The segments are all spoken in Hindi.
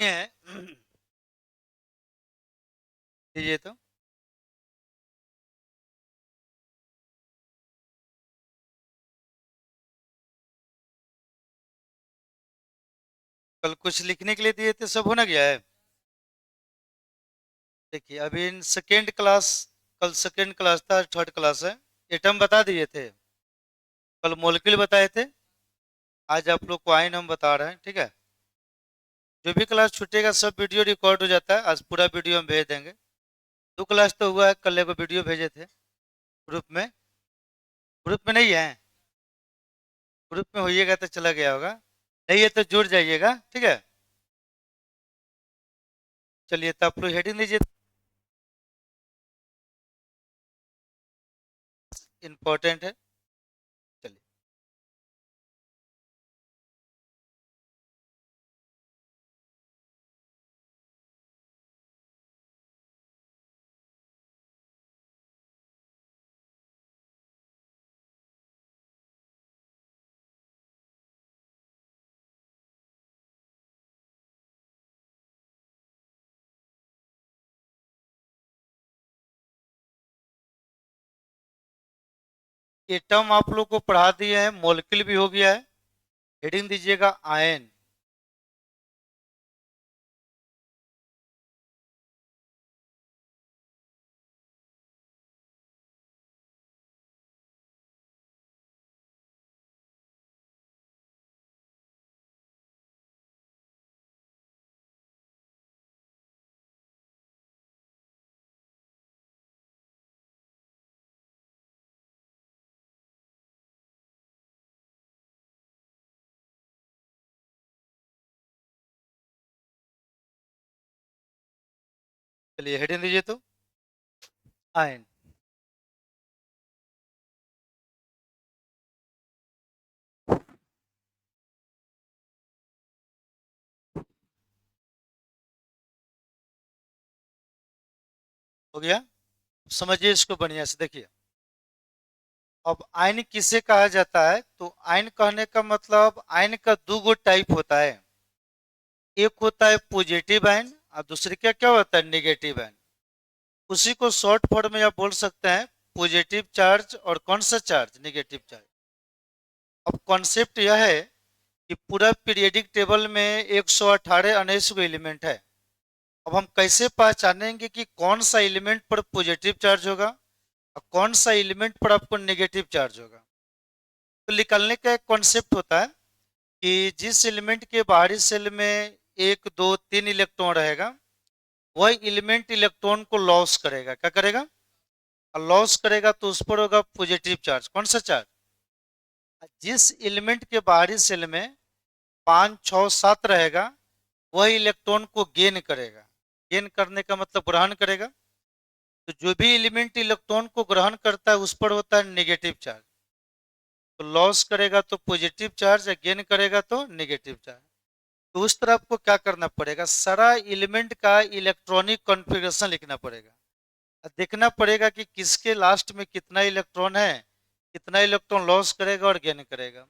है ये तो कल कुछ लिखने के लिए दिए थे, सब होना गया है। देखिए अभी इन सेकेंड क्लास, कल सेकेंड क्लास था, थर्ड क्लास है। एटम बता दिए थे, कल मोलिक्यूल बताए थे। आज आप लोग को आयन हम बता रहे हैं, ठीक है। जो भी क्लास छूटेगा सब वीडियो रिकॉर्ड हो जाता है, आज पूरा वीडियो हम भेज देंगे। दो क्लास तो हुआ है, कल एगो वीडियो भेजे थे ग्रुप में। ग्रुप में नहीं है? ग्रुप में होइएगा तो चला गया होगा, नहीं है तो जुड़ जाइएगा, ठीक है। चलिए तो आप लोग हेडिंग लीजिए। इम्पोर्टेंट है। चलिए, ये टर्म आप लोग को पढ़ा दिए हैं, मोलिक्यूल भी हो गया है। हेडिंग दीजिएगा आयन। चलिए हेडिंग दीजिए तो आयन। हो गया? समझिए इसको बढ़िया से, देखिए। अब आयन किसे कहा जाता है, तो आयन कहने का मतलब आयन का दो गो टाइप होता है। एक होता है पॉजिटिव आयन और दूसरे का क्या होता है, नेगेटिव आयन। उसी को शॉर्ट फॉर्म में आप बोल सकते हैं पॉजिटिव चार्ज और कौन सा चार्ज, नेगेटिव चार्ज। अब कॉन्सेप्ट यह है कि पूरा पीरियोडिक टेबल में 118 अनसो एलिमेंट है। अब हम कैसे पहचानेंगे कि कौन सा एलिमेंट पर पॉजिटिव चार्ज होगा और कौन सा एलिमेंट पर आपको नेगेटिव चार्ज होगा। तो निकालने का एक कॉन्सेप्ट होता है कि जिस एलिमेंट के बाहरी सेल में एक दो तीन इलेक्ट्रॉन रहेगा, वह एलिमेंट इलेक्ट्रॉन को लॉस करेगा। क्या करेगा? लॉस करेगा तो उस पर होगा पॉजिटिव चार्ज। कौन सा चार्ज? जिस एलिमेंट के बाहरी सेल में 5 6 7 रहेगा, वह इलेक्ट्रॉन को गेन करेगा। गेन करने का मतलब ग्रहण करेगा। तो जो भी एलिमेंट इलेक्ट्रॉन को ग्रहण करता है उस पर होता है नेगेटिव चार्ज। तो लॉस करेगा तो पॉजिटिव चार्ज, या गेन करेगा तो नेगेटिव चार्ज। तो उस तरह आपको क्या करना पड़ेगा, सारा एलिमेंट का इलेक्ट्रॉनिक कॉन्फ़िगरेशन लिखना पड़ेगा। देखना पड़ेगा कि किसके लास्ट में कितना इलेक्ट्रॉन है, कितना इलेक्ट्रॉन लॉस करेगा और गेन करेगा।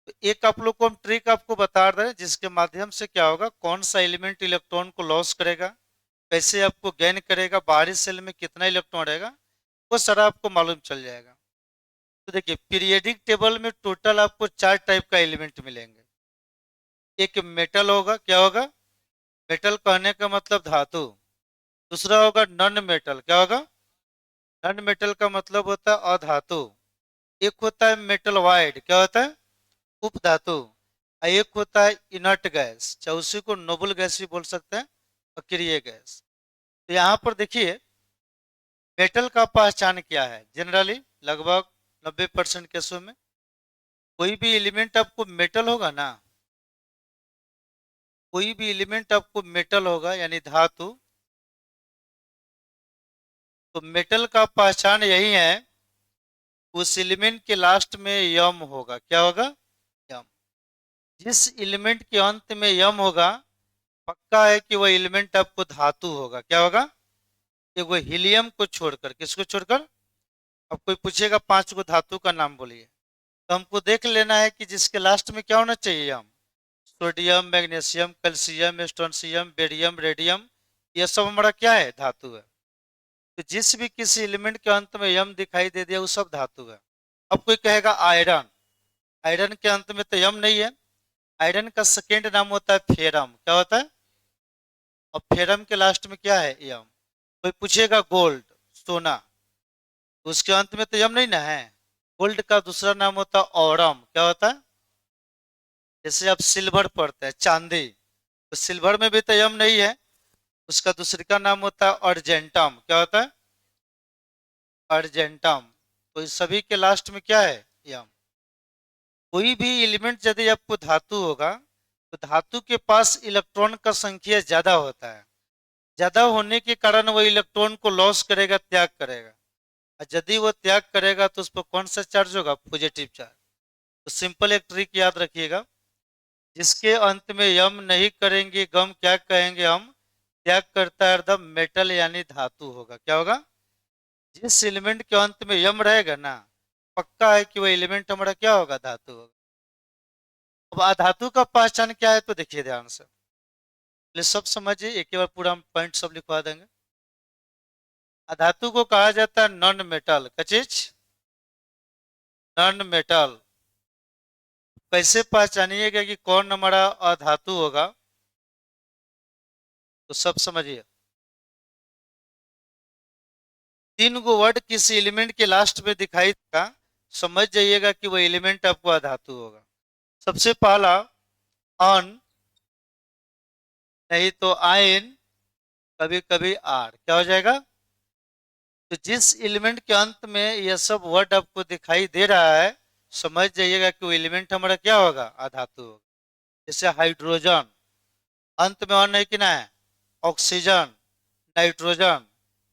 तो एक आप लोग को हम ट्रिक आपको बता रहे हैं जिसके माध्यम से क्या होगा, कौन सा एलिमेंट इलेक्ट्रॉन को लॉस करेगा, कैसे आपको गेन करेगा, बाहरी सेल में कितना इलेक्ट्रॉन रहेगा, वो सारा आपको मालूम चल जाएगा। तो देखिए पीरियोडिक टेबल में टोटल आपको 4 टाइप का एलिमेंट मिलेंगे। एक मेटल होगा, क्या होगा? मेटल कहने का मतलब धातु। दूसरा होगा नॉन मेटल, क्या होगा? नॉन मेटल का मतलब होता है अधातु। एक होता है मेटल वाइड, क्या होता है? उपधातु। और एक होता है इनर्ट गैस, चाहे उसी को नोबल गैस भी बोल सकते हैं, अक्रिय गैस। तो यहाँ पर देखिए मेटल का पहचान क्या है जनरली, लगभग 90% केसों में कोई भी एलिमेंट आपको मेटल होगा ना, कोई भी एलिमेंट आपको मेटल होगा यानी धातु, तो मेटल का पहचान यही है, उस एलिमेंट के लास्ट में यम होगा। क्या होगा? यम। जिस एलिमेंट के अंत में यम होगा, पक्का है कि वह एलिमेंट आपको धातु होगा। क्या होगा? ये वो हीलियम को छोड़कर, किसको छोड़कर? अब कोई पूछेगा 5 गो धातु का नाम बोलिए, तो हमको देख लेना है कि जिसके लास्ट में क्या होना चाहिए, यम। Sodium, magnesium, calcium, strontium, barium, radium, ये सब हमारा क्या है? धातु है। तो जिस भी किसी एलिमेंट के अंत में यम दिखाई दे दिया वो सब धातु है। अब कोई कहेगा आयरन, आयरन के अंत में तो यम नहीं है। आयरन का सेकेंड नाम होता है फेरम। क्या होता है? और फेरम के लास्ट में क्या है? यम। कोई पूछेगा गोल्ड, सोना, तो उसके अंत में तो यम नहीं ना है। गोल्ड का दूसरा नाम होता है औरम। क्या होता है? जैसे आप सिल्वर पढ़ते हैं, चांदी, तो सिल्वर में भी तो यम नहीं है, उसका दूसरे का नाम होता है अर्जेंटम। क्या होता है? अर्जेंटम। तो इस सभी के लास्ट में क्या है? यम। कोई भी एलिमेंट यदि आपको धातु होगा तो धातु के पास इलेक्ट्रॉन का संख्या ज्यादा होता है। ज्यादा होने के कारण वो इलेक्ट्रॉन को लॉस करेगा, त्याग करेगा। और यदि वो त्याग करेगा तो उस पर कौन सा चार्ज होगा? Positive charge. तो सिंपल एक ट्रिक याद रखिएगा, जिसके अंत में यम नहीं करेंगे गम, क्या कहेंगे हम? त्याग करता है द मेटल, यानी धातु होगा। क्या होगा? जिस एलिमेंट के अंत में यम रहेगा ना, पक्का है कि वो एलिमेंट हमारा क्या होगा? धातु होगा। अब अधातु का पहचान क्या है? तो देखिए ध्यान से, पहले सब समझिए, एक ही बार पूरा हम पॉइंट सब लिखवा देंगे। अधातु को कहा जाता है नॉन मेटल। क्या चीज? Non metal. कैसे पहचानिएगा कि कौन हमारा अधातु होगा? तो सब समझिए, तीन गो वर्ड किसी एलिमेंट के लास्ट में दिखाई देगा, समझ जाइएगा कि वो एलिमेंट आपको अधातु होगा। सबसे पहला अन, नहीं तो आयन, कभी कभी आर। क्या हो जाएगा? तो जिस एलिमेंट के अंत में यह सब वर्ड आपको दिखाई दे रहा है, समझ जाइएगा कि वो एलिमेंट हमारा क्या होगा? अधातु होगा। जैसे हाइड्रोजन, अंत में और नहीं कि ना है, ऑक्सीजन, नाइट्रोजन,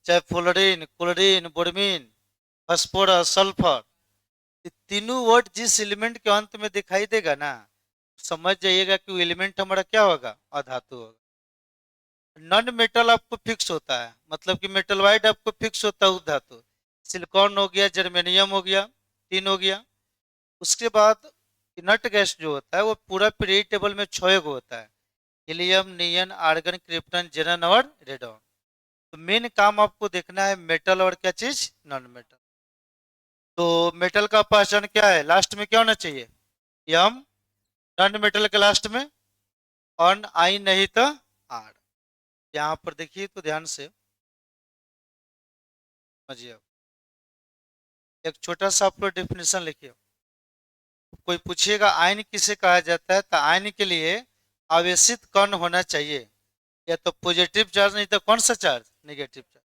चाहे fluorine, chlorine, bromine, phosphorus, sulphur, ये तीनों वर्ड जिस एलिमेंट के अंत में दिखाई देगा ना, समझ जाइएगा कि वो एलिमेंट हमारा क्या होगा? अधातु होगा। नॉन मेटल आपको फिक्स होता है, मतलब कि मेटल वाइड आपको फिक्स होता है धातु। सिलिकॉन हो गया, जर्मेनियम हो गया, तीन हो गया। उसके बाद नट गैस जो होता है वो पूरा पीरियड टेबल में 6 होता है, हीलियम, नियन, आर्गन, क्रिप्टन, जेनन और रेडॉन। तो मेन काम आपको देखना है मेटल और क्या चीज? Non metal. तो मेटल का पहचान क्या है? लास्ट में क्या होना चाहिए? यम। नॉन मेटल के लास्ट में ऑन, आई नहीं तो आर। यहाँ पर देखिए तो ध्यान से समझिए। एक छोटा सा आप लोग डेफिनेशन लिखिए। कोई पूछिएगा आयन किसे कहा जाता है, तो आयन के लिए आवेशित कण होना चाहिए, या तो पॉजिटिव चार्ज, नहीं तो कौन सा चार्ज? Negative charge.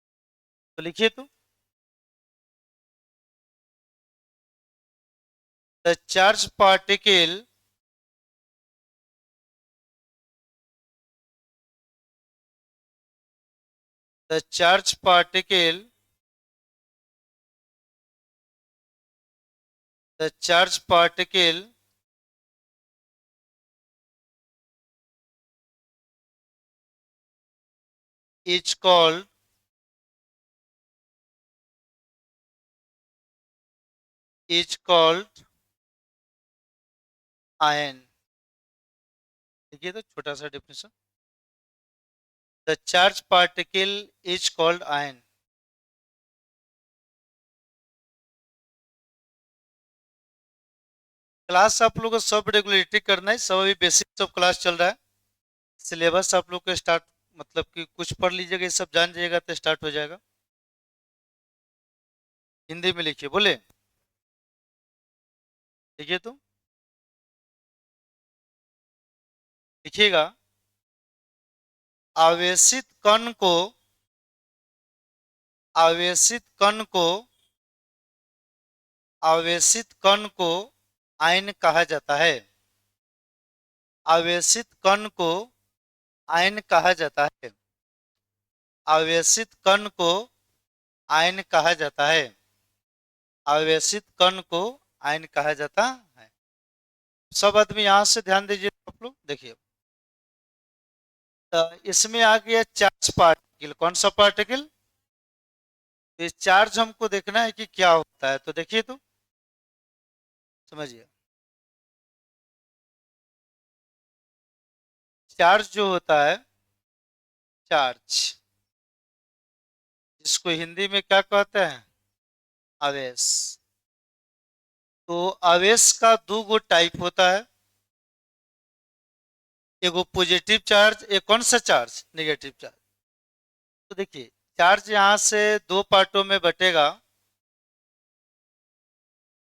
तो लिखिए तो, the charge particle, the charge particle, the charge particle is called, is called ion. देखिए तो छोटा सा definition, the charge particle is called ion. Class आप लोगों को सब रेगुलरिटी करना है, सब अभी बेसिक सब क्लास चल रहा है। सिलेबस आप लोग को स्टार्ट, मतलब कि कुछ पढ़ लीजिएगा, ये सब जान जाइएगा तो स्टार्ट हो जाएगा। हिंदी में लिखिए, बोले लिखिए तो, लिखिएगा, आवेशित कण को, आवेशित कण को, आवेशित कण को आयन कहा जाता है। आवेशित कण को आयन कहा जाता है। आवेशित कण को आयन कहा जाता है। आवेशित कण को आयन कहा जाता है। सब आदमी यहां से ध्यान दीजिए आप लोग, देखिए। तो इसमें आ गया चार्ज पार्टिकल। कौन सा पार्टिकल? ये चार्ज हमको देखना है कि क्या होता है, तो देखिए तो समझिए। चार्ज जो होता है, चार्ज, जिसको हिंदी में क्या कहते हैं, आवेश। तो आवेश का दो गो टाइप होता है, एगो पॉजिटिव चार्ज, एक कौन सा चार्ज, नेगेटिव चार्ज। तो देखिए, चार्ज यहां से दो पार्टों में बटेगा।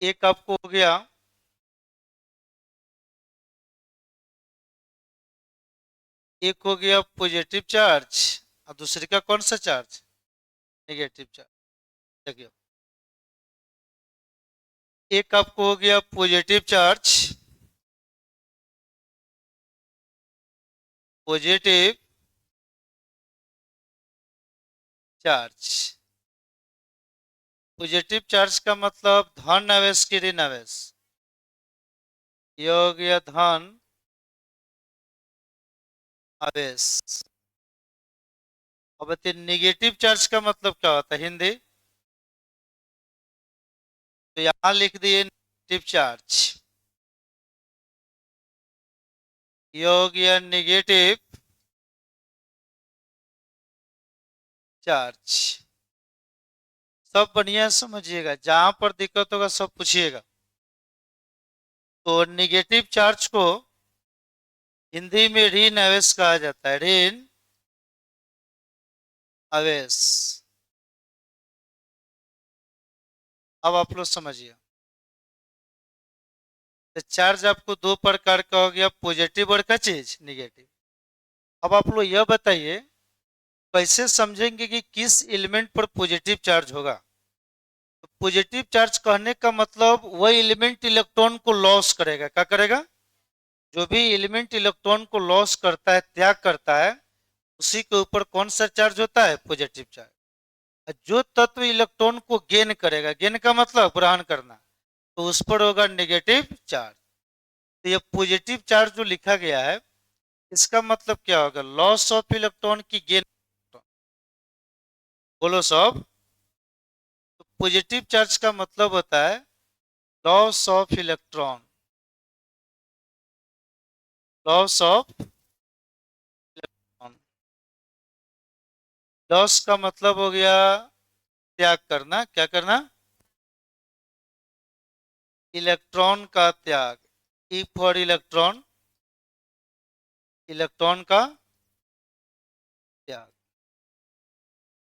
एक आपको हो गया, एक हो गया पॉजिटिव चार्ज, और दूसरे का कौन सा चार्ज, नेगेटिव चार्ज। देखिए, एक आपको हो गया positive charge, positive charge. Positive charge का मतलब धन आवेश की ऋण आवेश, ये हो गया धन आवेश। अब बताइए निगेटिव चार्ज का मतलब क्या होता है हिंदी, तो यहां लिख दिए नेगेटिव चार्ज, ये हो गया नेगेटिव चार्ज। सब बढ़िया समझिएगा, जहां पर दिक्कत होगा सब पूछिएगा। तो निगेटिव चार्ज को हिंदी में ऋण आवेश कहा जाता है, ऋण आवेश। अब आप लोग समझिए, तो चार्ज आपको दो प्रकार का हो गया, पॉजिटिव और का चीज निगेटिव। अब आप लोग यह बताइए कैसे समझेंगे कि किस एलिमेंट पर पॉजिटिव चार्ज होगा। तो पॉजिटिव चार्ज कहने का मतलब वह एलिमेंट इलेक्ट्रॉन को लॉस करेगा, क्या करेगा, जो भी एलिमेंट इलेक्ट्रॉन को लॉस करता है, त्याग करता है, उसी के ऊपर कौन सा चार्ज होता है, पॉजिटिव चार्ज। और जो तत्व इलेक्ट्रॉन को गेन करेगा, गेन का मतलब ग्रहण करना, तो उस पर होगा नेगेटिव चार्ज। तो ये पॉजिटिव चार्ज जो लिखा गया है, इसका मतलब क्या होगा, लॉस ऑफ इलेक्ट्रॉन की गेन। बोलो सब। तो पॉजिटिव चार्ज का मतलब होता है loss of electron, loss of electron. Loss का मतलब हो गया त्याग करना, क्या करना, इलेक्ट्रॉन का त्याग। ई फॉर इलेक्ट्रॉन, इलेक्ट्रॉन का त्याग।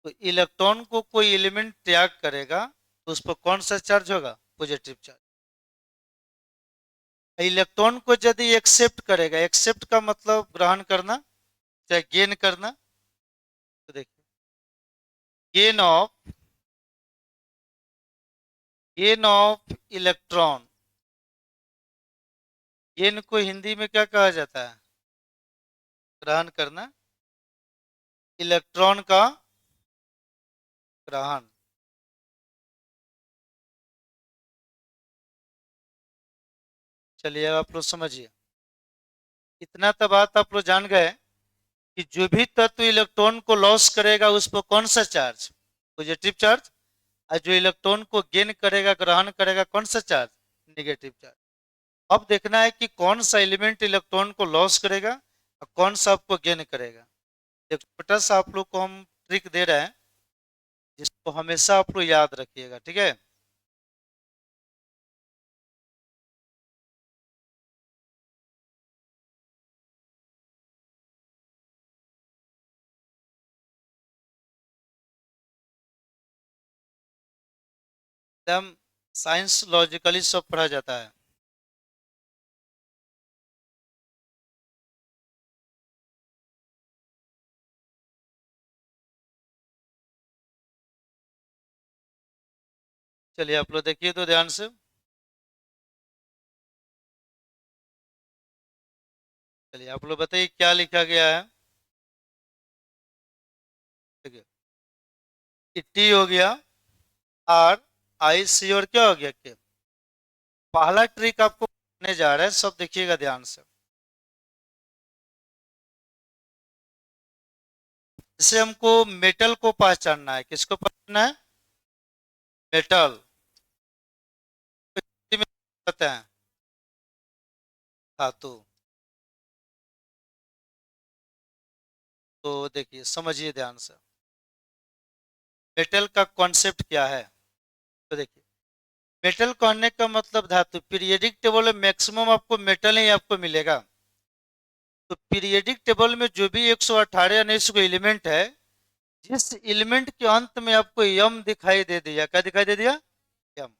तो इलेक्ट्रॉन को कोई एलिमेंट त्याग करेगा तो उस पर कौन सा चार्ज होगा, पॉजिटिव चार्ज। इलेक्ट्रॉन को यदि एक्सेप्ट करेगा, एक्सेप्ट का मतलब ग्रहण करना, चाहे गेन करना। तो देखिए, gain of, gain of electron, gain को हिंदी में क्या कहा जाता है, ग्रहण करना, इलेक्ट्रॉन का ग्रहण। चलिए अब आप लोग समझिए, इतना तो बात आप लोग जान गए कि जो भी तत्व इलेक्ट्रॉन को लॉस करेगा उस पर कौन सा चार्ज, पॉजिटिव चार्ज। और जो इलेक्ट्रॉन को गेन करेगा, ग्रहण करेगा, कौन सा चार्ज, नेगेटिव चार्ज। अब देखना है कि कौन सा एलिमेंट इलेक्ट्रॉन को लॉस करेगा और कौन सा आपको गेन करेगा। एक छोटा सा आप लोग को हम ट्रिक दे रहे हैं, जिसको हमेशा आप लोग याद रखिएगा, ठीक है। एकदम साइंस लॉजिकली सब पढ़ा जाता है। चलिए आप लोग देखिए तो ध्यान से। चलिए आप लोग बताइए क्या लिखा गया है। देखिए, टी हो गया, आर, आई, सी, और क्या हो गया के। पहला ट्रिक आपको करने जा रहा है, सब देखिएगा ध्यान से। जैसे हमको मेटल को पहचानना है, किसको पहचानना है, मेटल। हिंदी में कहते हैं धातु। तो देखिए समझिए ध्यान से, मेटल का कॉन्सेप्ट क्या है। तो देखिए, मेटल कहने का मतलब धातु, पीरियोडिक टेबल में मैक्सिमम आपको मेटल ही आपको मिलेगा। तो पीरियोडिक टेबल में जो भी 118 यानी 100 एलिमेंट है, जिस एलिमेंट के अंत में आपको यम दिखाई दे दिया, क्या दिखाई दे दिया, यम,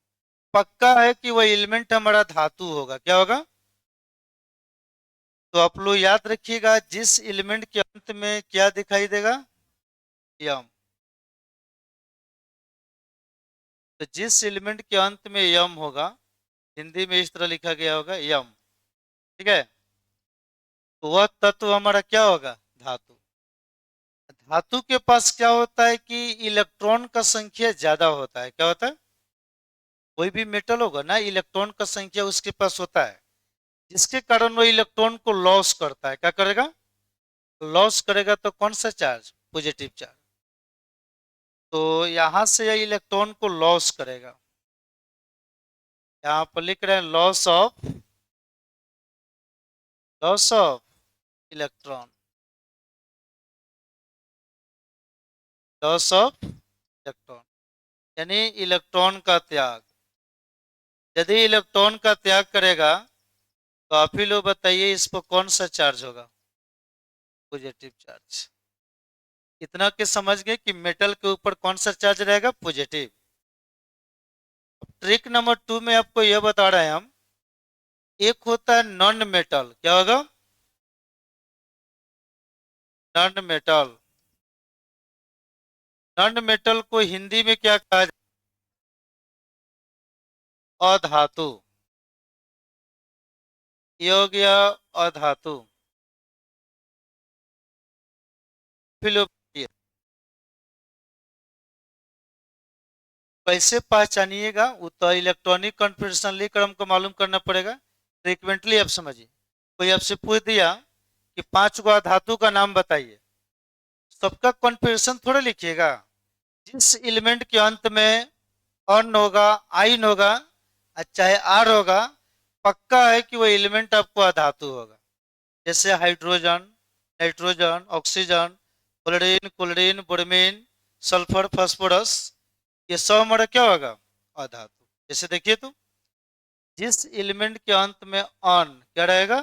पक्का है कि वह एलिमेंट हमारा धातु होगा। क्या होगा? तो आप लोग याद रखिएगा, जिस एलिमेंट के अंत में क्या दिखाई देगा, यम। तो जिस एलिमेंट के अंत में यम होगा, हिंदी में इस तरह लिखा गया होगा यम, ठीक है, तो वह तत्व हमारा क्या होगा, धातु। धातु के पास क्या होता है कि इलेक्ट्रॉन का संख्या ज्यादा होता है। क्या होता है? कोई भी मेटल होगा ना, इलेक्ट्रॉन का संख्या उसके पास होता है, जिसके कारण वो इलेक्ट्रॉन को लॉस करता है। क्या करेगा? लॉस करेगा। तो कौन सा चार्ज? Positive charge. तो यहां से यह इलेक्ट्रॉन को लॉस करेगा। यहाँ पर लिख रहे हैं loss of electron, loss of electron, यानी इलेक्ट्रॉन का त्याग। यदि इलेक्ट्रॉन का त्याग करेगा, तो आप ही लोग बताइए इस पर कौन सा चार्ज होगा, पॉजिटिव चार्ज। इतना के समझ गए कि मेटल के ऊपर कौन सा चार्ज रहेगा, पॉजिटिव। ट्रिक नंबर 2 में आपको यह बता रहे हैं हम, एक होता है नॉन मेटल। क्या होगा? Non metal. नॉन मेटल को हिंदी में क्या कहा जाए, अधातु। ये हो गया अधातु। फिर लो, कैसे पहचानिएगा, वो तो इलेक्ट्रॉनिक कॉन्फ़िगरेशन लेकर हमको मालूम करना पड़ेगा। फ्रीक्वेंटली आप समझिए, कोई आपसे पूछ दिया कि 5 गो धातु का नाम बताइए, सबका कॉन्फ़िगरेशन थोड़ा लिखिएगा। जिस एलिमेंट के अंत में अन होगा, आइन होगा, चाहे आर होगा, पक्का है कि वो एलिमेंट आपको अधातु होगा। जैसे hydrogen, nitrogen, oxygen, chlorine, chlorine, bromine, sulphur, phosphorus, ये सब हमारा क्या होगा, अधातु। जैसे देखिए तो, जिस एलिमेंट के अंत में अन क्या रहेगा,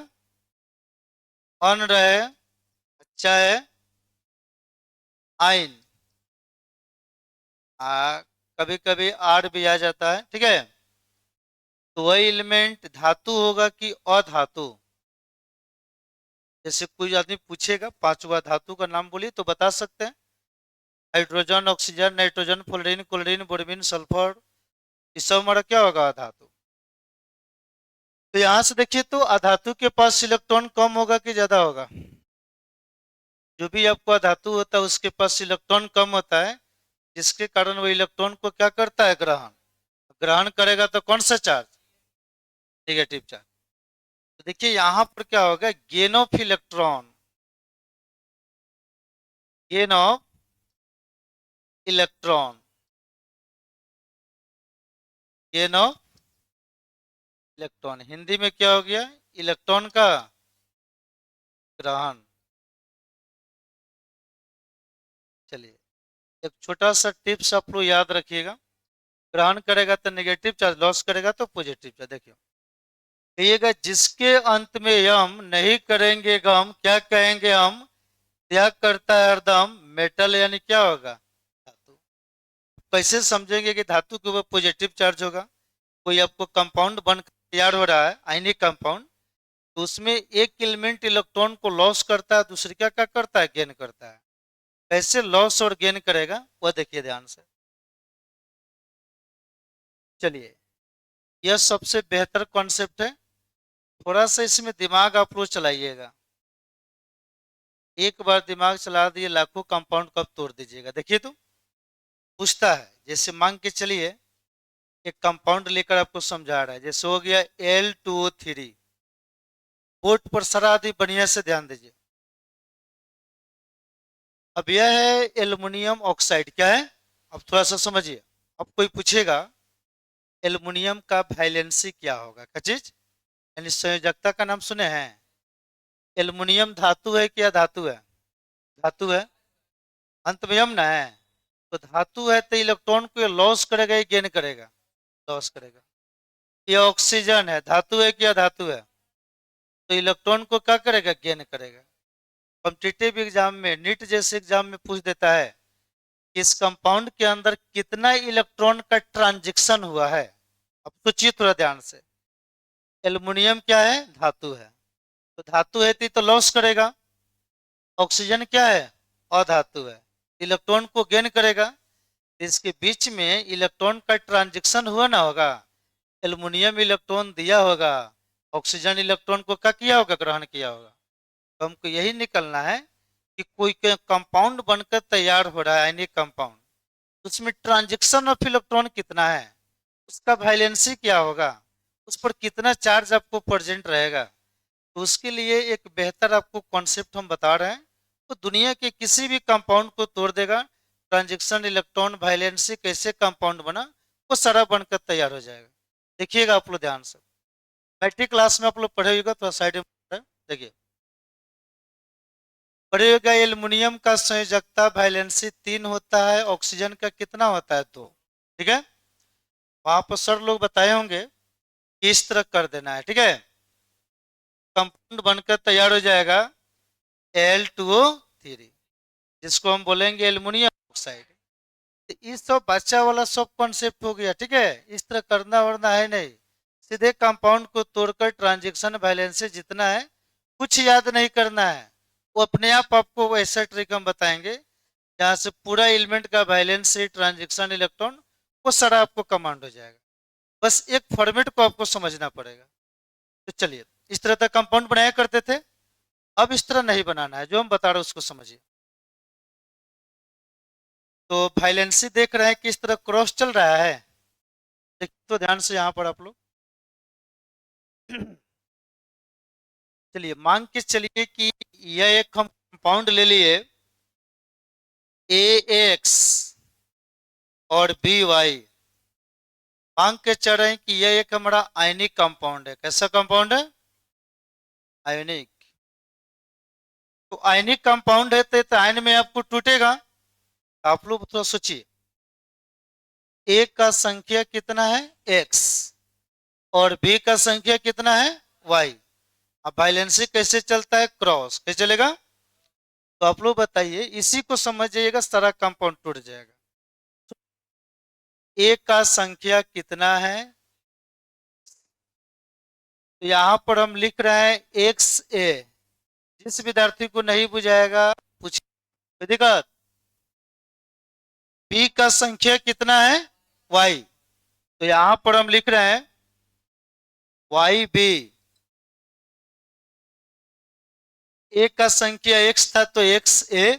अन रहे, चाहे आइन, कभी कभी आर भी आ जाता है, ठीक है, तो वही एलिमेंट धातु होगा कि अधातु। जैसे कोई आदमी पूछेगा 5 गो धातु का नाम बोलिए, तो बता सकते हैं, hydrogen, oxygen, nitrogen, fluorine, chlorine, bromine, sulphur, ये सब हमारा क्या होगा, अधातु। तो यहां से देखिए तो अधातु के पास इलेक्ट्रॉन कम होगा कि ज्यादा होगा, जो भी आपका धातु होता है उसके पास इलेक्ट्रॉन कम होता है, जिसके कारण वो इलेक्ट्रॉन को क्या करता है, ग्रहण। ग्रहण करेगा तो कौन सा चार्ज, नेगेटिव चार्ज। तो देखिए यहां पर क्या होगा, gain of electron, gain of electron, gain of electron, Hindi में क्या हो गया, इलेक्ट्रॉन का ग्रहण। चलिए, एक छोटा सा टिप्स आप लोग याद रखिएगा, ग्रहण करेगा तो नेगेटिव चार्ज, लॉस करेगा तो पॉजिटिव चार्ज। देखिए, कहिएगा जिसके अंत में यम नहीं करेंगे गम, क्या कहेंगे हम, त्याग करता है हरदम, मेटल यानी क्या होगा, धातु। कैसे समझेंगे कि धातु के ऊपर पॉजिटिव चार्ज होगा, कोई आपको कंपाउंड बन तैयार हो रहा है, आयनिक कंपाउंड, तो उसमें एक एलिमेंट इलेक्ट्रॉन को लॉस करता है, दूसरे क्या क्या करता है, गेन करता है। कैसे लॉस और गेन करेगा, वह देखिए ध्यान से। चलिए, यह सबसे बेहतर कॉन्सेप्ट है, थोड़ा सा इसमें दिमाग आप लोग चलाइएगा। एक बार दिमाग चला दिए, लाखों कंपाउंड कब तोड़ दीजिएगा। देखिए तो, पूछता है, जैसे मांग के चलिए, एक कंपाउंड लेकर आपको समझा रहा है, जैसे हो गया L2O3। बोर्ड पर सारा आदमी बढ़िया से ध्यान दीजिए। अब यह है एल्युमिनियम ऑक्साइड, क्या है, अब थोड़ा सा समझिए। अब कोई पूछेगा एल्युमिनियम का वैलेंसी क्या होगा, क्या चीज, यानी संयोजकता का नाम सुने हैं। एल्युमिनियम धातु है क्या, धातु है, धातु है, अंत में यम ना है, तो धातु है तो इलेक्ट्रॉन को लॉस करेगा या गेन करेगा? लॉस करेगा। ये ऑक्सीजन है, धातु है क्या धातु है, तो इलेक्ट्रॉन को क्या करेगा? गेन करेगा। कॉम्पिटिटिव एग्जाम में, नीट जैसे एग्जाम में पूछ देता है कि इस कंपाउंड के अंदर कितना इलेक्ट्रॉन का ट्रांजिशन हुआ है। अब सोचिए थोड़ा ध्यान से, एल्युमिनियम क्या है? धातु है, तो धातु है तो लॉस करेगा। ऑक्सीजन क्या है? अधातु है, इलेक्ट्रॉन को गेन करेगा। इसके बीच में इलेक्ट्रॉन का ट्रांजिशन हुआ ना होगा, एल्युमिनियम इलेक्ट्रॉन दिया होगा, ऑक्सीजन इलेक्ट्रॉन को क्या किया होगा? ग्रहण किया होगा। तो हमको यही निकलना है कि कोई कंपाउंड बनकर तैयार हो रहा है, आयनिक कंपाउंड, उसमें ट्रांजिशन ऑफ इलेक्ट्रॉन कितना है, उसका वैलेंसी क्या होगा, उस पर कितना चार्ज आपको प्रेजेंट रहेगा। तो उसके लिए एक बेहतर आपको कॉन्सेप्ट हम बता रहे हैं, तो दुनिया के किसी भी कंपाउंड को तोड़ देगा, ट्रांजिशन इलेक्ट्रॉन वैलेंसी कैसे कंपाउंड बना, वो सारा बनकर तैयार हो जाएगा। देखिएगा आप लोग ध्यान से, मैट्रिक क्लास में आप लोग पढ़े होगा, तो साइड में देखिए पढ़े होगा। एल्युमिनियम का संयोजकता वैलेंसी 3 होता है, ऑक्सीजन का कितना होता है? 2। ठीक है, वहां पर सर लोग बताए होंगे कि इस तरह कर देना है। ठीक है, कंपाउंड बनकर तैयार हो जाएगा Al2O3, जिसको हम बोलेंगे एल्युमिनियम ऑक्साइड। तो इस सब बच्चा वाला सब कॉन्सेप्ट हो गया। ठीक है, इस तरह करना वरना है नहीं, सीधे कंपाउंड को तोड़कर ट्रांजिशन वैलेंसी जितना है कुछ याद नहीं करना है, वो अपने आप आपको ऐसा ट्रिक हम बताएंगे जहाँ से पूरा एलिमेंट का वैलेंसी, ट्रांजिशन, इलेक्ट्रॉन, वो सारा आपको कमांड हो जाएगा। बस एक फॉर्मेट को आपको समझना पड़ेगा। तो चलिए, इस तरह का कंपाउंड बनाया करते थे, अब इस तरह नहीं बनाना है, जो हम बता रहे हैं उसको समझिए। तो वैलेंसी देख रहे हैं किस तरह क्रॉस चल रहा है, देखिए तो ध्यान से यहाँ पर आप लोग चलिए मान के चलिए कि यह एक हम कंपाउंड ले लिए AX और BY, मांग के चल रहे हैं कि यह एक हमारा आयनिक कंपाउंड है। कैसा कंपाउंड है? आयनिक। तो आयनिक कंपाउंड है तो आयन में आपको टूटेगा। आप लोग थोड़ा सोचिए, ए का संख्या कितना है? X, और बी का संख्या कितना है? Y। अब वैलेंसी कैसे चलता है? क्रॉस। कैसे चलेगा? तो आप लोग बताइए, इसी को समझिएगा, सारा कंपाउंड टूट जाएगा। ए का संख्या कितना है? तो यहां पर हम लिख रहे हैं XA। जिस विद्यार्थी को नहीं बुझाएगा पूछिए, कोई दिक्कत? बी का संख्या कितना है? Y। तो यहां पर हम लिख रहे हैं YB। ए का संख्या X था तो XA,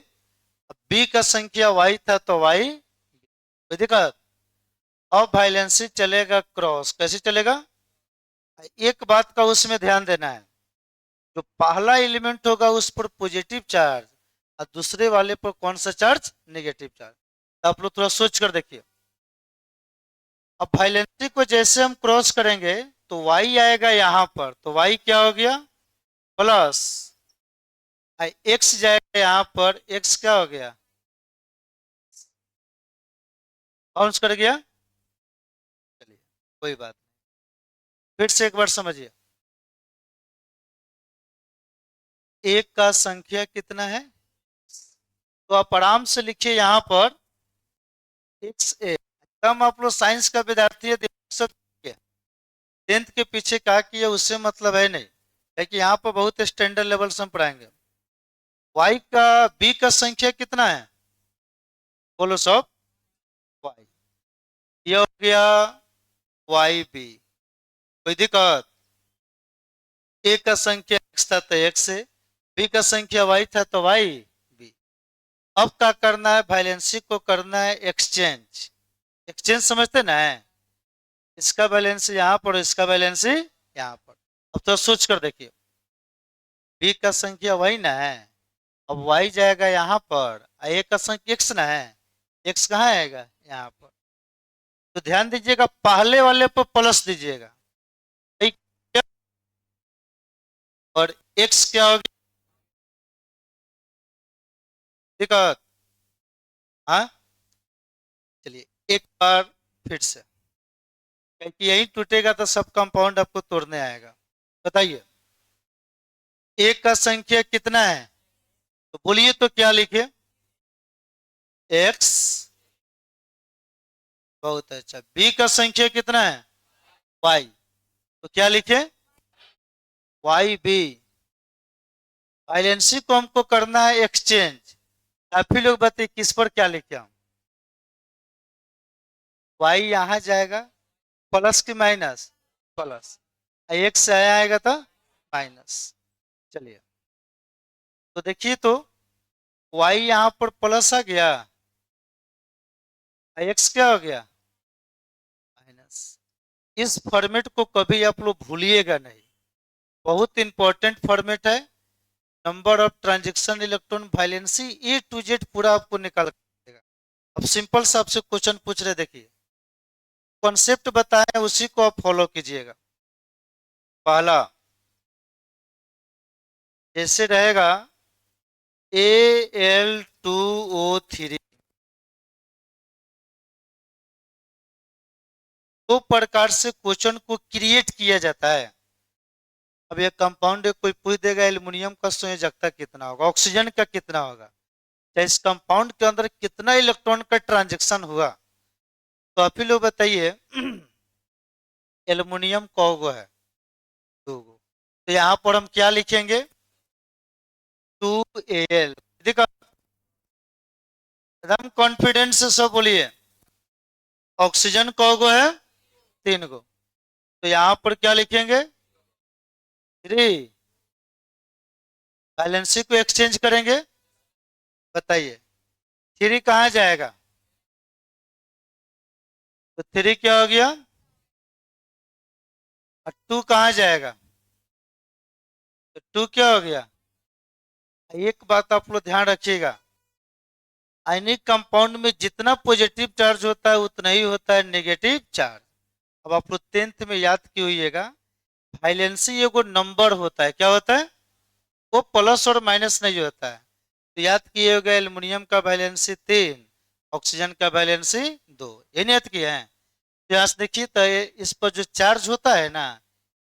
बी का संख्या Y था तो Y। कोई दिक्कत? अब वैलेंसी चलेगा क्रॉस। कैसे चलेगा? एक बात का उसमें ध्यान देना है, जो पहला एलिमेंट होगा उस पर पॉजिटिव चार्ज, और दूसरे वाले पर कौन सा चार्ज? Negative charge. तो आप लोग थोड़ा सोच कर देखिए। अब वैलेंसी को जैसे हम क्रॉस करेंगे तो y आएगा यहाँ पर, तो y क्या हो गया? प्लस। x जाएगा यहाँ पर, x क्या हो गया? बाउंस कर गया। चलिए कोई बात नहीं, फिर से एक बार समझिए। एक का संख्या कितना है? तो आप आराम से लिखिए यहाँ पर XA। कम आप लोग साइंस का विद्यार्थी है, 10th के पीछे क्या किया उससे मतलब है नहीं, है कि यहाँ पर बहुत स्टैंडर्ड लेवल से हम पढ़ाएंगे। y का b का संख्या कितना है? बोलो सब। y, ये हो गया YB। कोई दिक्कत? a का संख्या x था तो x है, b का संख्या y था तो y b। अब क्या करना है? वैलेंसी को करना है एक्सचेंज। एक्सचेंज समझते ना है? इसका बैलेंस यहाँ पर, इसका बैलेंस यहाँ पर। अब तो सोच कर देखिए, b का संख्या वही ना है, अब y जाएगा यहाँ पर, a का संख्या x ना है, x कहाँ आएगा? यहाँ पर। तो ध्यान दीजिएगा, पहले वाले पर प्लस दीजिएगा, ठीक? और x क्या हो गया? दिक्कत? हाँ, चलिए एक बार फिर से, क्योंकि यही टूटेगा तो सब कंपाउंड आपको तोड़ने आएगा। बताइए, एक का संख्या कितना है? तो बोलिए तो क्या लिखे? एक्स। बहुत अच्छा। बी का संख्या कितना है? वाई। तो क्या लिखे? Y B. वाइलेंसी को हमको करना है एक्सचेंज। काफी लोग बताइए किस पर क्या लिखे हम? वाई यहां जाएगा, प्लस की माइनस? प्लस। एक्स आया आएगा तो माइनस। चलिए, तो देखिए तो वाई यहां पर प्लस आ गया, एक्स क्या हो गया? माइनस। इस फॉर्मेट को कभी आप लोग भूलिएगा नहीं, बहुत इंपॉर्टेंट फॉर्मेट है। Number of transaction, electron valency, A to Z पूरा आपको निकाल कर देगा। अब सिंपल सा आपसे क्वेश्चन पूछ रहे, देखिए कॉन्सेप्ट बताएं उसी को आप फॉलो कीजिएगा। पहला जैसे रहेगा Al2O3, दो प्रकार से क्वेश्चन को क्रिएट किया जाता है। अब ये कंपाउंड कोई पूछ देगा एल्युमिनियम का संयोजकता कितना होगा, ऑक्सीजन का कितना होगा, या इस कंपाउंड के अंदर कितना इलेक्ट्रॉन का ट्रांजेक्शन हुआ। तो आप ही लोग बताइए, एल्युमिनियम कौगो है? दो गो। तो यहाँ पर हम क्या लिखेंगे? 2Al। देखो एकदम कॉन्फिडेंस से सब बोलिए। ऑक्सीजन कौगो है? तीन गो। तो यहाँ पर क्या लिखेंगे? 3। बैलेंसी को एक्सचेंज करेंगे। बताइए, 3 कहाँ जाएगा? तो 3 क्या हो गया? और 2 कहाँ जाएगा? तो 2 क्या हो गया? एक बात आप लोग ध्यान रखिएगा, आयनिक कंपाउंड में जितना पॉजिटिव चार्ज होता है उतना ही होता है नेगेटिव चार्ज। अब आप लोग 10th में याद की होइएगा, वाइलेंसी एगो नंबर होता है, क्या होता है? वो प्लस और माइनस नहीं होता है। तो याद किए होगा एल्युमिनियम का वैलेंसी 3, ऑक्सीजन का वैलेंसी 2, ये नहीं याद किए हैं? तो यहाँ से देखिए तो इस पर जो चार्ज होता है ना,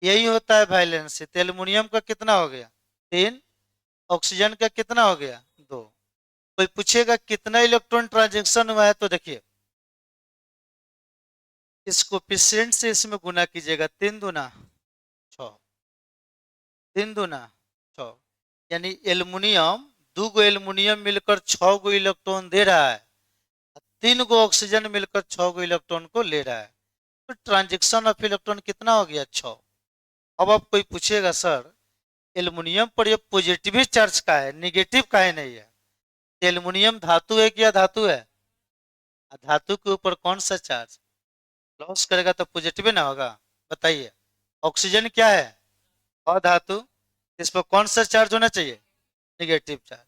यही होता है वैलेंसी। तो एल्युमिनियम का कितना हो गया? 3। ऑक्सीजन का कितना हो गया? 2। कोई पूछेगा कितना इलेक्ट्रॉन ट्रांजेक्शन हुआ है, तो देखिए इस कोफिशिएंट से इसमें गुना कीजिएगा, 3 दूना 6, 3 दूना 6, यानी एल्युमिनियम, दो गो एल्युमिनियम मिलकर 6 गो इलेक्ट्रॉन दे रहा है, 3 गो ऑक्सीजन मिलकर 6 गो इलेक्ट्रॉन को ले रहा है। तो ट्रांजेक्शन ऑफ इलेक्ट्रॉन कितना हो गया? 6। अब आप कोई पूछेगा सर एल्युमिनियम पर ये पॉजिटिव चार्ज का है, निगेटिव का है नहीं है? एल्युमिनियम धातु है क्या? धातु है। धातु के ऊपर कौन सा चार्ज? लॉस करेगा तो पॉजिटिव ना होगा। बताइए, ऑक्सीजन क्या है? अधातु। इस पर कौन सा चार्ज होना चाहिए? Negative charge.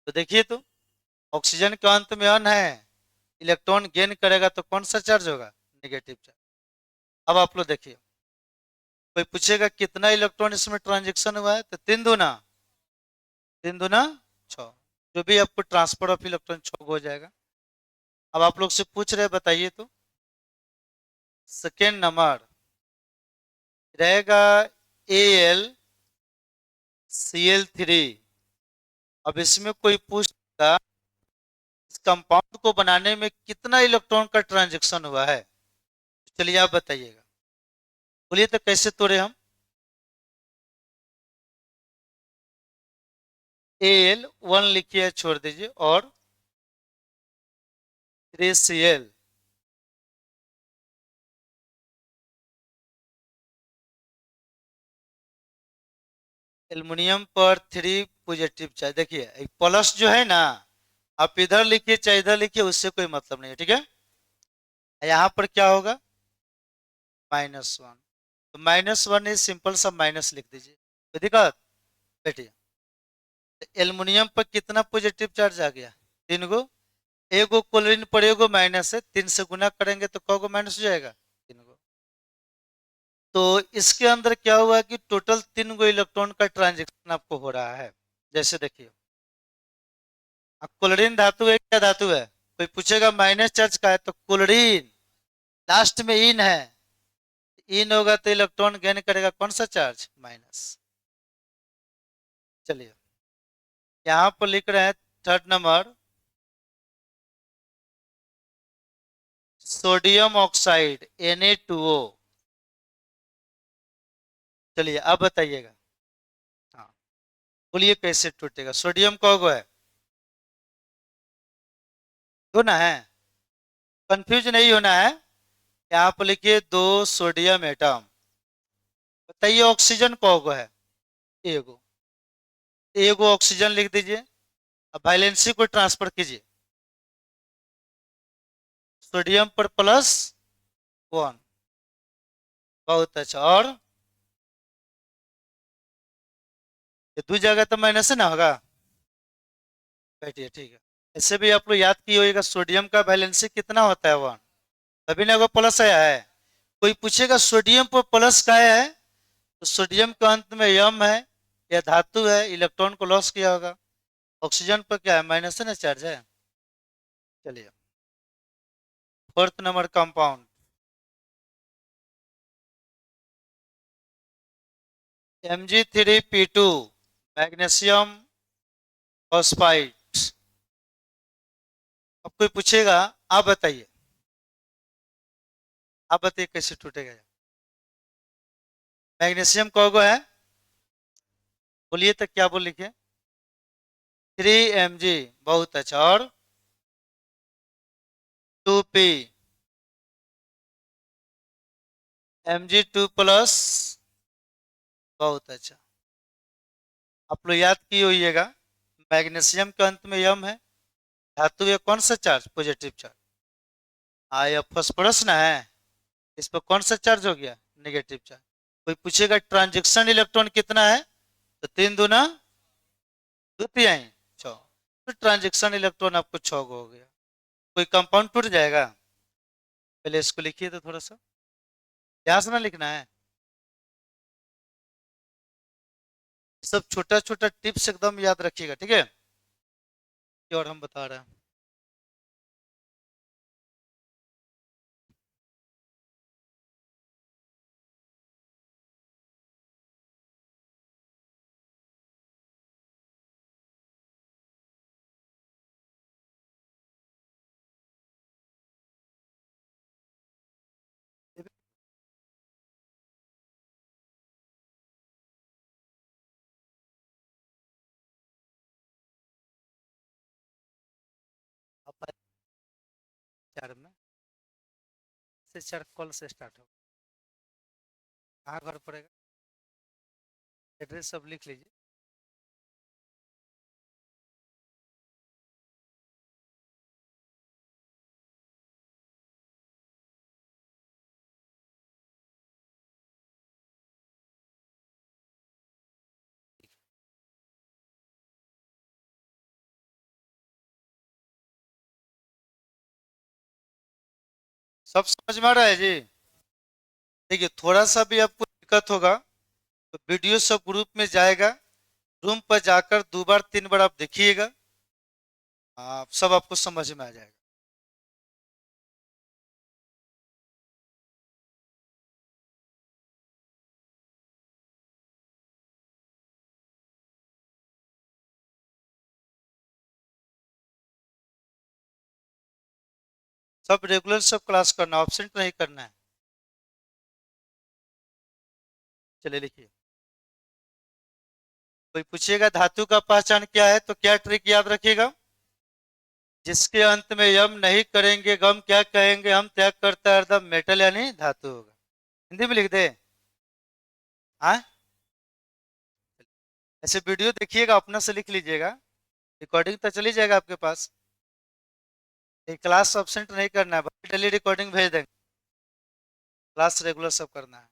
तो देखिए तो ऑक्सीजन के अंत में अन है, इलेक्ट्रॉन गेन करेगा तो कौन सा चार्ज होगा? Negative charge. अब आप लोग देखिए, कोई पूछेगा कितना इलेक्ट्रॉन इसमें ट्रांजेक्शन हुआ है, तो 3 दूना 6, जो भी आपको ट्रांसफर ऑफ इलेक्ट्रॉन 6 हो जाएगा। अब आप लोग से पूछ रहे, बताइए तो सेकेंड नंबर रहेगा AlCl3। अब इसमें कोई पूछता इस कंपाउंड को बनाने में कितना इलेक्ट्रॉन का ट्रांजेक्शन हुआ है, चलिए आप बताइएगा। बोलिए तो कैसे तोड़े हम? Al1 लिखिए, छोड़ दीजिए, और 3Cl। एल्युमिनियम पर 3 पॉजिटिव चार्ज, देखिए प्लस जो है ना, आप इधर लिखिए चाहे इधर लिखिए, उससे कोई मतलब नहीं है, ठीक है? यहाँ पर क्या होगा? -1। तो -1 इज सिंपल सा माइनस लिख दीजिए, तो दिक्कत? बैठिए, एल्युमिनियम पर कितना पॉजिटिव चार्ज आ गया? 3 गो। एगो क्लोरीन पर एगो माइनस है, 3 से गुना करेंगे तो कौगो माइनस हो जाएगा? 3 गो। तो इसके अंदर क्या हुआ कि टोटल 3 गो इलेक्ट्रॉन का ट्रांजेक्शन आपको हो रहा है। जैसे देखिए अब क्लोरीन धातु है, क्या धातु है? कोई पूछेगा माइनस चार्ज का है तो क्लोरीन, लास्ट में इन है, इन होगा तो इलेक्ट्रॉन गेन करेगा कौन सा चार्ज? माइनस। चलिए यहां पर लिख रहे हैं third number, sodium oxide Na2O। चलिए अब बताइएगा। हाँ, बोलिए कैसे टूटेगा? सोडियम कौन है? दो ना है, कंफ्यूज नहीं होना है। यहाँ पर लिखिए दो सोडियम एटम। बताइए ऑक्सीजन कौन है? एगो, एगो ऑक्सीजन लिख दीजिए। अब वैलेंसी को ट्रांसफर कीजिए, सोडियम पर प्लस वन। बहुत अच्छा। और ये दो जगह तो माइनस ना होगा। बैठिए ठीक है। ऐसे भी आप लोग याद किए होगा सोडियम का वैलेंसी कितना होता है? वन। तभी ना वो प्लस आया है। कोई पूछेगा सोडियम पर प्लस का है तो सोडियम के अंत में यम है या धातु है, इलेक्ट्रॉन को लॉस किया होगा। ऑक्सीजन पर क्या है? माइनस है ना, चार्ज है। चलिए fourth number compound, Mg3P2, magnesium phosphide. अब कोई पूछेगा, आप बताइए, आप बताइए कैसे टूटेगा? मैग्नीशियम कौन है? बोलिए तो क्या बोल लिखे? 3Mg। बहुत अच्छा। और 2P, Mg2+। बहुत अच्छा। आप लोग याद किए होइएगा मैग्नीशियम के अंत में यम है, धातु है कौन सा चार्ज? Positive charge. ये फॉस्फोरस ना है, इस पर कौन सा चार्ज हो गया? Negative charge. कोई पूछेगा ट्रांजैक्शन इलेक्ट्रॉन कितना है तो तीन दूना दो तिहाई छः, तो ट्रांजैक्शन इलेक्ट्रॉन आपको छः हो गया। कोई कंपाउंड टूट जाएगा? पहले इसको लिखिए तो थोड़ा सा ध्यान से ना लिखना है, सब छोटा छोटा टिप्स एकदम याद रखिएगा, ठीक है? ये और हम बता रहे हैं। अब चार में से चार कॉल से स्टार्ट हो, कहाँ घर पड़ेगा? एड्रेस सब लिख लीजिए। सब समझ में आ रहा है जी? देखिए थोड़ा सा भी आपको दिक्कत होगा तो वीडियो सब ग्रुप में जाएगा, रूम पर जाकर दो बार तीन बार आप देखिएगा, सब आपको समझ में आ जाएगा। सब रेगुलर सब क्लास करना, ऑब्सेंट नहीं करना है। चलिए लिखिए। कोई पूछेगा धातु का पहचान क्या है तो क्या ट्रिक याद रखिएगा? जिसके अंत में यम नहीं करेंगे गम क्या कहेंगे? हम त्याग करता है अर्धम मेटल यानी धातु होगा। हिंदी में लिख दे। हाँ, ऐसे वीडियो देखिएगा, अपना से लिख लीजिएगा, रिकॉर्डिंग तो चली जाएगा आपके पास। ये क्लास एब्सेंट नहीं करना है, डेली रिकॉर्डिंग भेज देंगे। क्लास रेगुलर सब करना है।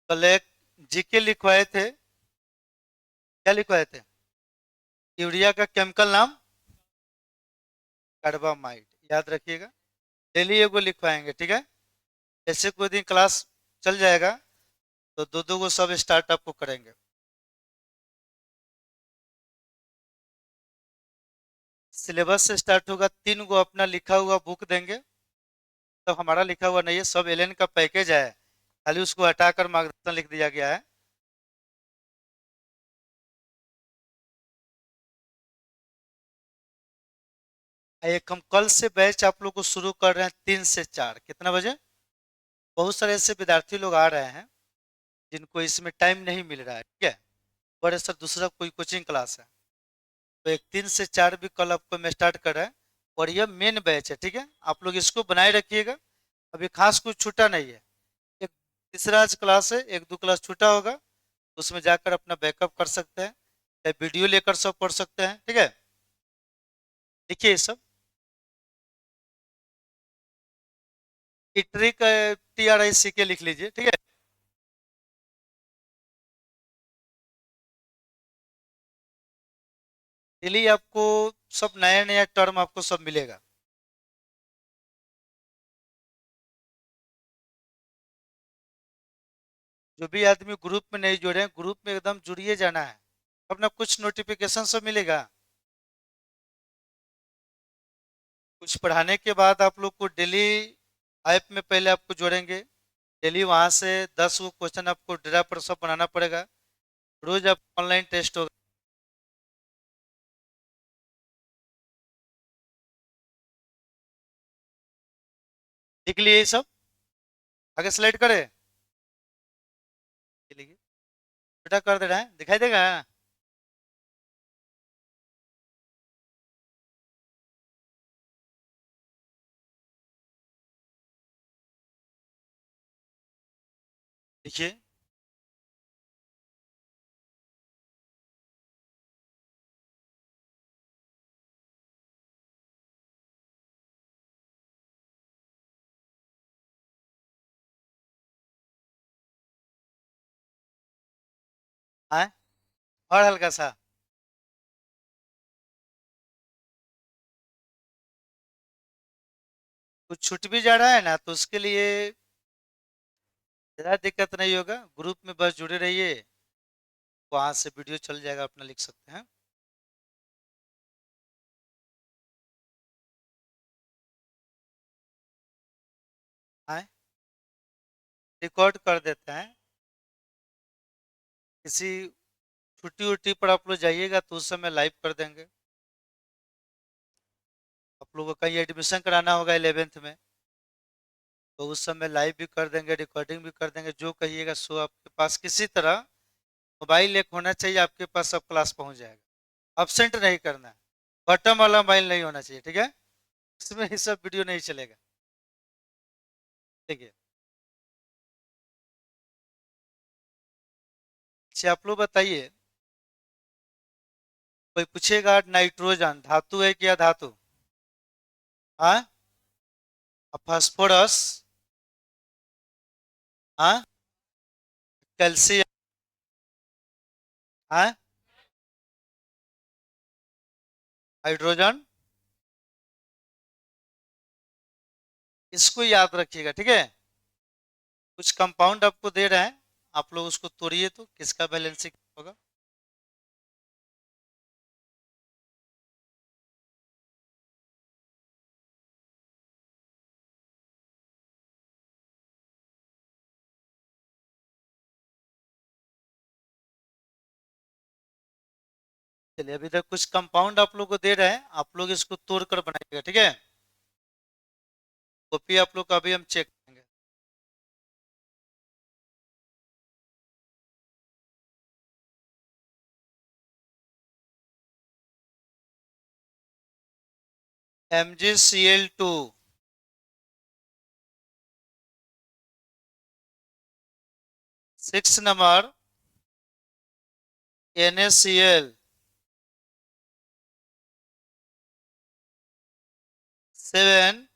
कल एक जीके लिखवाए थे, क्या लिखवाए थे? यूरिया का केमिकल नाम कार्बामाइड, याद रखिएगा। डेली एगो लिखवाएंगे, ठीक है? जैसे कोई दिन क्लास चल जाएगा तो दो दो गो सब स्टार्ट आपको करेंगे। सिलेबस से स्टार्ट होगा, 3 गो अपना लिखा हुआ बुक देंगे। तो हमारा लिखा हुआ नहीं है, सब एलेन का पैकेज है, खाली उसको हटाकर मार्गदर्शन लिख दिया गया है। एक हम कल से बैच आप लोग को शुरू कर रहे हैं 3 से 4, कितना बजे? बहुत सारे ऐसे विद्यार्थी लोग आ रहे हैं जिनको इसमें टाइम नहीं मिल रहा है, ठीक है। बड़े सर दूसरा कोई कोचिंग क्लास है, तो एक 3 से 4 भी कल आपको मैं स्टार्ट कर रहा है। और यह मेन बैच है, ठीक है, आप लोग इसको बनाए रखिएगा। अभी खास कुछ छूटा नहीं है। एक तीसरा आज क्लास है, 1-2 क्लास छूटा होगा, उसमें जाकर अपना बैकअप कर सकते हैं, या वीडियो लेकर सब पढ़ सकते हैं, ठीक है। देखिए ये सब ट्रिक TRICK लिख लीजिए, ठीक है। डेली आपको सब नया नया टर्म आपको सब मिलेगा। जो भी आदमी ग्रुप में नहीं जुड़े हैं, ग्रुप में एकदम जुड़िए जाना है, अपना कुछ नोटिफिकेशन सब मिलेगा। कुछ पढ़ाने के बाद आप लोग को डेली ऐप में पहले आपको जोड़ेंगे, डेली वहां से 10 गो क्वेश्चन आपको डेरा पर सब बनाना पड़ेगा। रोज आप ऑनलाइन टेस्ट होगा। लिख लिए ये सब, आगे स्लाइड करें। ये लिखिए, छोटा कर दे रहा है, दिखाई देगा। देखिए, हाँ, और हल्का सा। कुछ छूट भी जा रहा है ना, तो उसके लिए ज़्यादा दिक्कत नहीं होगा, ग्रुप में बस जुड़े रहिए, वहां से वीडियो चल जाएगा, अपना लिख सकते हैं। हाँ, रिकॉर्ड कर देते हैं। किसी छुट्टी उट्टी पर आप लोग जाइएगा तो उस समय लाइव कर देंगे। आप लोगों का कहीं एडमिशन कराना होगा 11th में, तो उस समय लाइव भी कर देंगे, रिकॉर्डिंग भी कर देंगे, जो कहिएगा सो आपके पास किसी तरह मोबाइल एक होना चाहिए, आपके पास सब क्लास पहुंच जाएगा। अब्सेंट नहीं करना है, बटन वाला मोबाइल नहीं होना चाहिए, ठीक है। इसमें ये सब वीडियो नहीं चलेगा। ठीक है। अच्छा आप लोग बताइए, कोई पूछेगा नाइट्रोजन धातु है क्या धातु? हाँ, फास्फोरस, हाँ, कैल्शियम, हाँ, हाइड्रोजन, इसको याद रखिएगा, ठीक है। कुछ कंपाउंड आपको दे रहे हैं, आप लोग उसको तोड़िए तो किसका बैलेंसिंग होगा। चलिए, अभी तक कुछ कंपाउंड आप लोग को दे रहे हैं, आप लोग इसको तोड़कर बनाइएगा, ठीक है। कॉपी आप लोग का अभी हम चेक करेंगे। MgCl2, 6 number NaCl, 7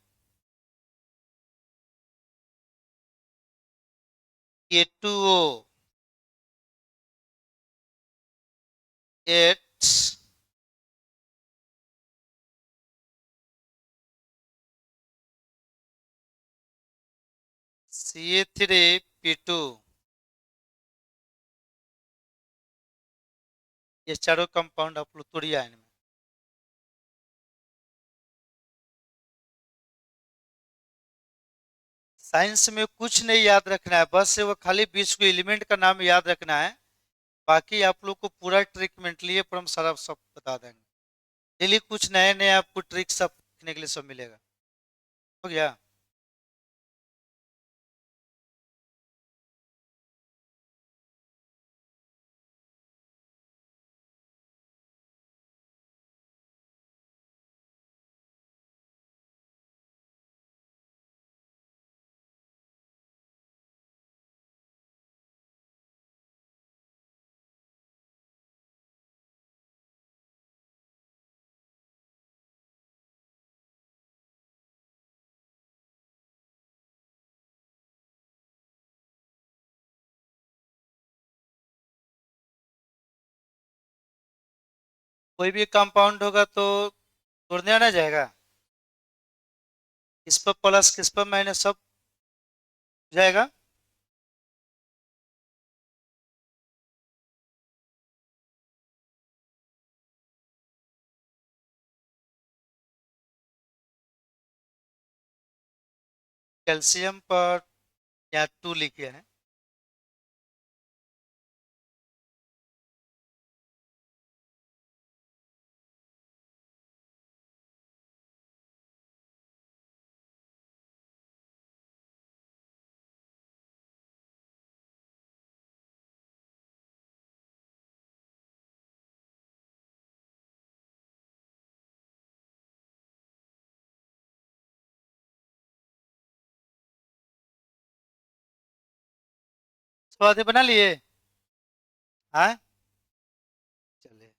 K2O, 8 Ca3P2। ये चारों कंपाउंड आप लोग तोड़िए इनमें। साइंस में कुछ नहीं याद रखना है, बस वो खाली बीच को एलिमेंट का नाम याद रखना है। बाकी आप लोग को पूरा ट्रिक मेंटली पर हम सारा सब बता देंगे। डेली कुछ नए नए आपको ट्रिक सब सीखने के लिए सब मिलेगा। हो गया। कोई भी कंपाउंड होगा तो तोड़ने आना जाएगा। किस पर प्लस किस पर माइनस सब जाएगा। कैल्शियम पर यहाँ 2 लिखे हैं। स्वाद बना लिए। हाँ, चलिए।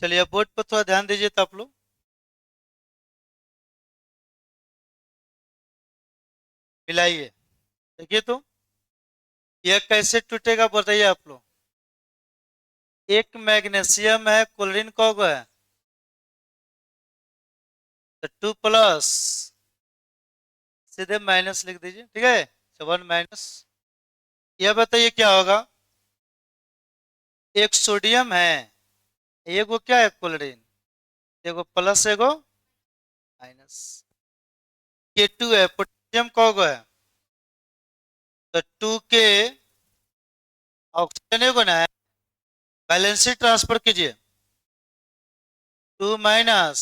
चलिए अब बोर्ड पर थोड़ा ध्यान दीजिए तो आप लोग मिलाइए। देखिए तो यह कैसे टूटेगा बताइए आप लोग। एक मैग्नीशियम है, क्लोरीन कौन है, तो 2 प्लस, सीधे माइनस लिख दीजिए, ठीक है। तो 1 माइनस। यह बताइए क्या होगा। एक सोडियम है, एगो क्या है क्लोरीन, एगो प्लस एगो माइनस। K2 है, पोटेशियम कौन है, तो 2 के ऑक्सीजन एगो ना है। बैलेंस ट्रांसफर कीजिए। 2 माइनस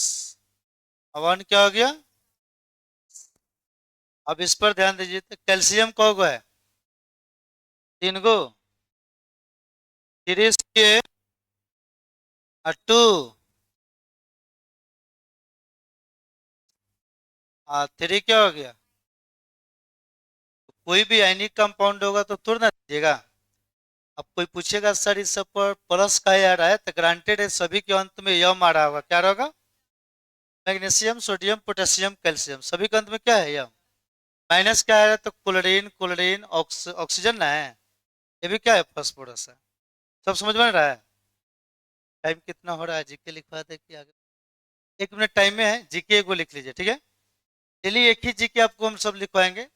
1 क्या हो गया। अब इस पर ध्यान दीजिए तो कैल्शियम कौन है, 3 गो। 3 3 क्या हो गया। कोई भी आयनिक कंपाउंड होगा तो थोड़ा ना दीजिएगा। अब कोई पूछेगा सर इस सब पर प्लस का आ रहा है, तो ग्रांटेड है सभी के अंत में यम आ रहा होगा, क्या होगा। मैग्नीशियम सोडियम पोटेशियम कैल्शियम सभी के अंत में क्या है, यम। माइनस क्या है तो क्लोरीन क्लोरीन ऑक्सीजन ना है। ये भी क्या है, फास्फोरस है। सब समझ में आ रहा है। टाइम कितना हो रहा है, जीके लिखवा दे कि आगे। 1 मिनट टाइम में है, जीके को लिख लीजिए, ठीक है। चलिए एक ही जीके आपको हम सब लिखवाएंगे।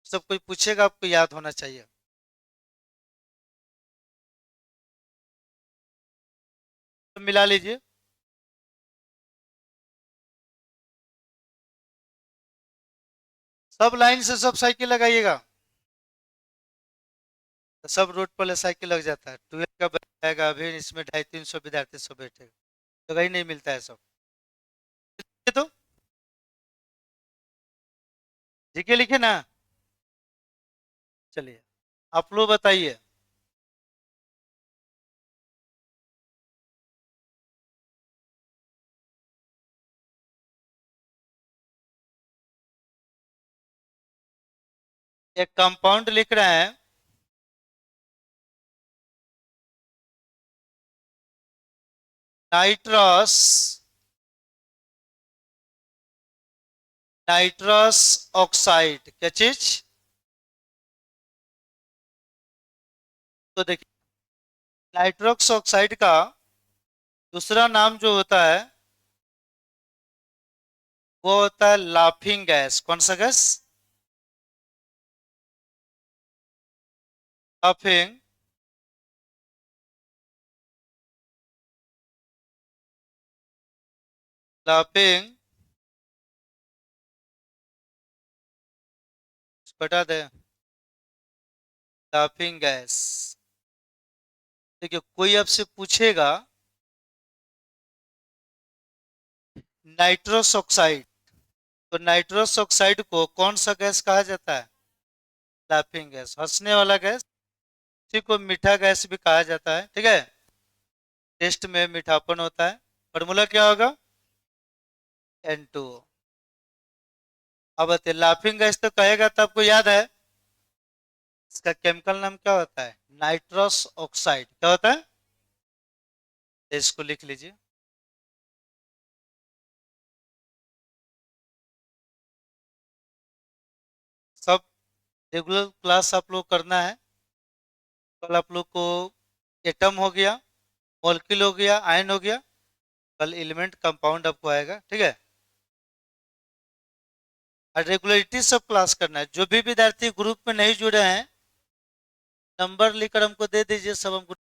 सब कोई पूछेगा आपको याद होना चाहिए। तो मिला लीजिए। सब लाइन से सब साइकिल लगाइएगा। तो सब रोड पर साइकिल लग जाता है, 12 का बच जाएगा, अभी इसमें 250-300 विद्यार्थी सब बैठे, जगह ही नहीं मिलता है सब। ये तो जीके लिखे ना। चलिए आप लोग बताइए। एक कंपाउंड लिख रहे हैं, नाइट्रस नाइट्रस ऑक्साइड, क्या चीज। तो देखिए नाइट्रस ऑक्साइड का दूसरा नाम जो होता है वो होता है लाफिंग गैस। कौन सा गैस? लाफिंग लाफिंग बता दे। Laughing gas. देखिए कोई आपसे पूछेगा नाइट्रस ऑक्साइड, तो नाइट्रस ऑक्साइड को कौन सा गैस कहा जाता है? लाफिंग गैस, हंसने वाला गैस। इसी को मीठा गैस भी कहा जाता है, ठीक है। टेस्ट में मीठापन होता है। फॉर्मूला क्या होगा? N2O। अब बताइए लाफिंग गैस तो कहेगा तो आपको याद है इसका केमिकल नाम क्या होता है? Nitrous oxide. क्या होता है? इसको लिख लीजिए। सब रेगुलर क्लास आप लोग करना है। कल आप लोग को एटम हो गया, मॉलिक्यूल हो गया, आयन हो गया। कल एलिमेंट कंपाउंड आपको आएगा, ठीक है। और रेगुलरिटी सब क्लास करना है। जो भी विद्यार्थी ग्रुप में नहीं जुड़े हैं, नंबर लिखकर हमको दे दीजिए, सब हमको